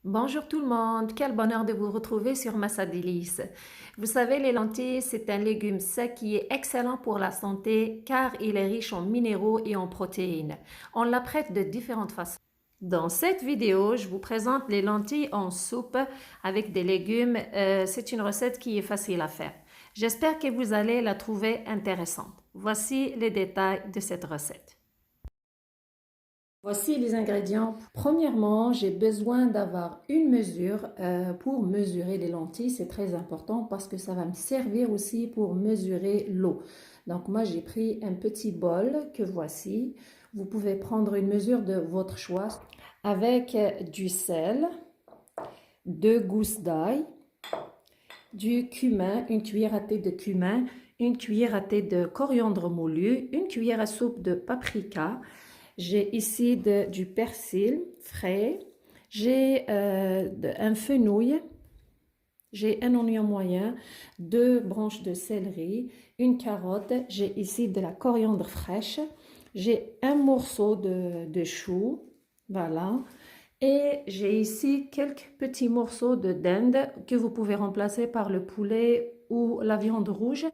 Bonjour tout le monde, quel bonheur de vous retrouver sur Massa Délices. Vous savez, les lentilles, c'est un légume sec qui est excellent pour la santé car il est riche en minéraux et en protéines. On l'apprête de différentes façons. Dans cette vidéo, je vous présente les lentilles en soupe avec des légumes. C'est une recette qui est facile à faire. J'espère que vous allez la trouver intéressante. Voici les détails de cette recette. Voici les ingrédients. Premièrement, j'ai besoin d'avoir une mesure pour mesurer les lentilles. C'est très important parce que ça va me servir aussi pour mesurer l'eau. Donc moi, j'ai pris un petit bol que voici. Vous pouvez prendre une mesure de votre choix avec du sel, 2 gousses d'ail, du cumin, une cuillère à thé de cumin, une cuillère à thé de coriandre moulu, une cuillère à soupe de paprika. J'ai ici du persil frais, j'ai un fenouil, j'ai un oignon moyen, 2 branches de céleri, une carotte, j'ai ici de la coriandre fraîche, j'ai un morceau de chou, voilà, et j'ai ici quelques petits morceaux de dinde que vous pouvez remplacer par le poulet ou la viande rouge.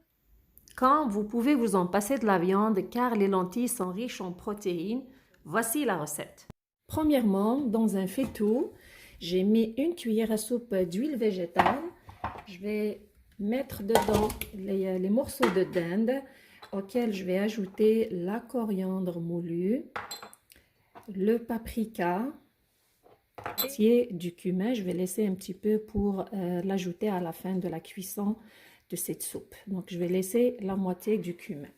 Quand vous pouvez vous en passer de la viande car les lentilles sont riches en protéines, voici la recette. Premièrement, dans un faitout, j'ai mis une cuillère à soupe d'huile végétale. Je vais mettre dedans les morceaux de dinde auxquels je vais ajouter la coriandre moulue, le paprika, et du cumin. Je vais laisser un petit peu pour l'ajouter à la fin de la cuisson de cette soupe. Donc, je vais laisser la moitié du cumin.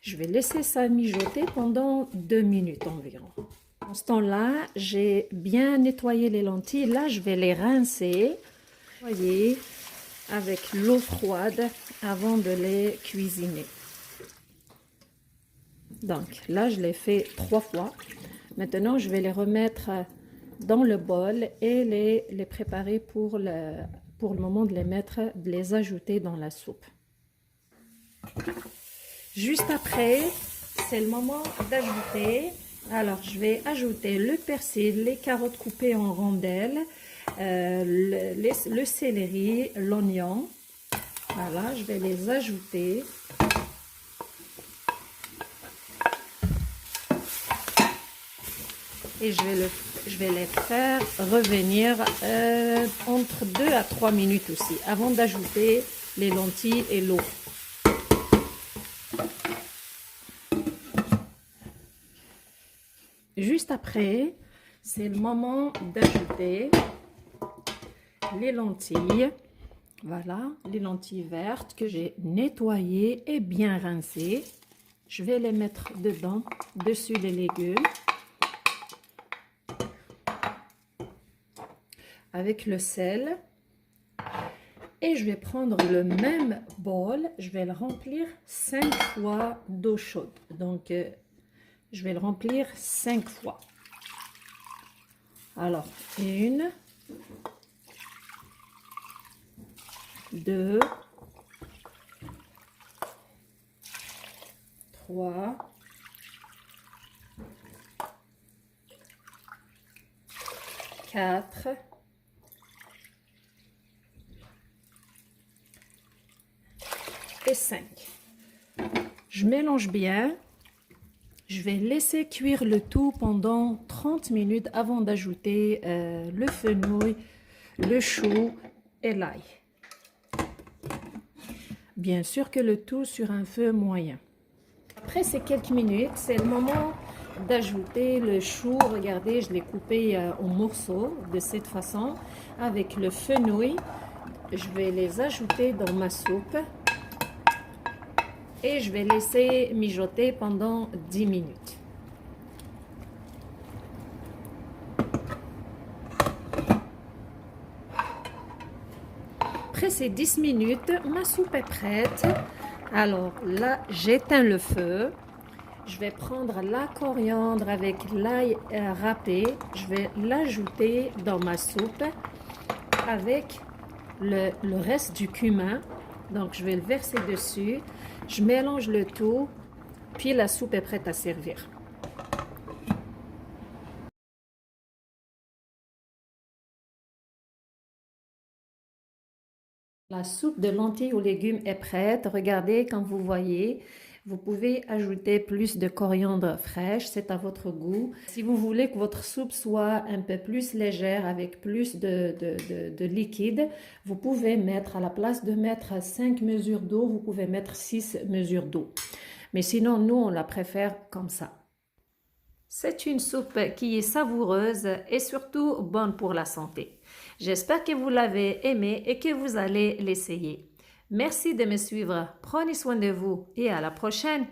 Je vais laisser ça mijoter pendant 2 minutes environ. En ce temps-là, j'ai bien nettoyé les lentilles. Là, je vais les rincer, nettoyer avec l'eau froide avant de les cuisiner. Donc là, je l'ai fait 3 fois. Maintenant, je vais les remettre dans le bol et les préparer pour le moment de les mettre, de les ajouter dans la soupe. Juste après, c'est le moment d'ajouter. Alors, je vais ajouter le persil, les carottes coupées en rondelles, le céleri, l'oignon. Voilà, je vais les ajouter. Et je vais les faire revenir entre 2 à 3 minutes aussi, avant d'ajouter les lentilles et l'eau. Juste après, c'est le moment d'ajouter les lentilles. Voilà, les lentilles vertes que j'ai nettoyées et bien rincées. Je vais les mettre dedans, dessus les légumes. Avec le sel. Et je vais prendre le même bol, je vais le remplir 5 fois d'eau chaude. Donc, je vais le remplir 5 fois. Alors, 1, 2, 3, 4, et 5. Je mélange bien. Je vais laisser cuire le tout pendant 30 minutes avant d'ajouter le fenouil, le chou et l'ail. Bien sûr que le tout sur un feu moyen. Après ces quelques minutes, c'est le moment d'ajouter le chou. Regardez, je l'ai coupé en morceaux de cette façon. Avec le fenouil, je vais les ajouter dans ma soupe. Et je vais laisser mijoter pendant 10 minutes. Après ces 10 minutes, ma soupe est prête. Alors là, j'éteins le feu. Je vais prendre la coriandre avec l'ail râpé. Je vais l'ajouter dans ma soupe avec le reste du cumin. Donc, je vais le verser dessus. Je mélange le tout, puis la soupe est prête à servir. La soupe de lentilles aux légumes est prête. Regardez, comme vous voyez, vous pouvez ajouter plus de coriandre fraîche, c'est à votre goût. Si vous voulez que votre soupe soit un peu plus légère avec plus de liquide, vous pouvez mettre, à la place de mettre 5 mesures d'eau, vous pouvez mettre 6 mesures d'eau. Mais sinon, nous, on la préfère comme ça. C'est une soupe qui est savoureuse et surtout bonne pour la santé. J'espère que vous l'avez aimée et que vous allez l'essayer. Merci de me suivre. Prenez soin de vous et à la prochaine.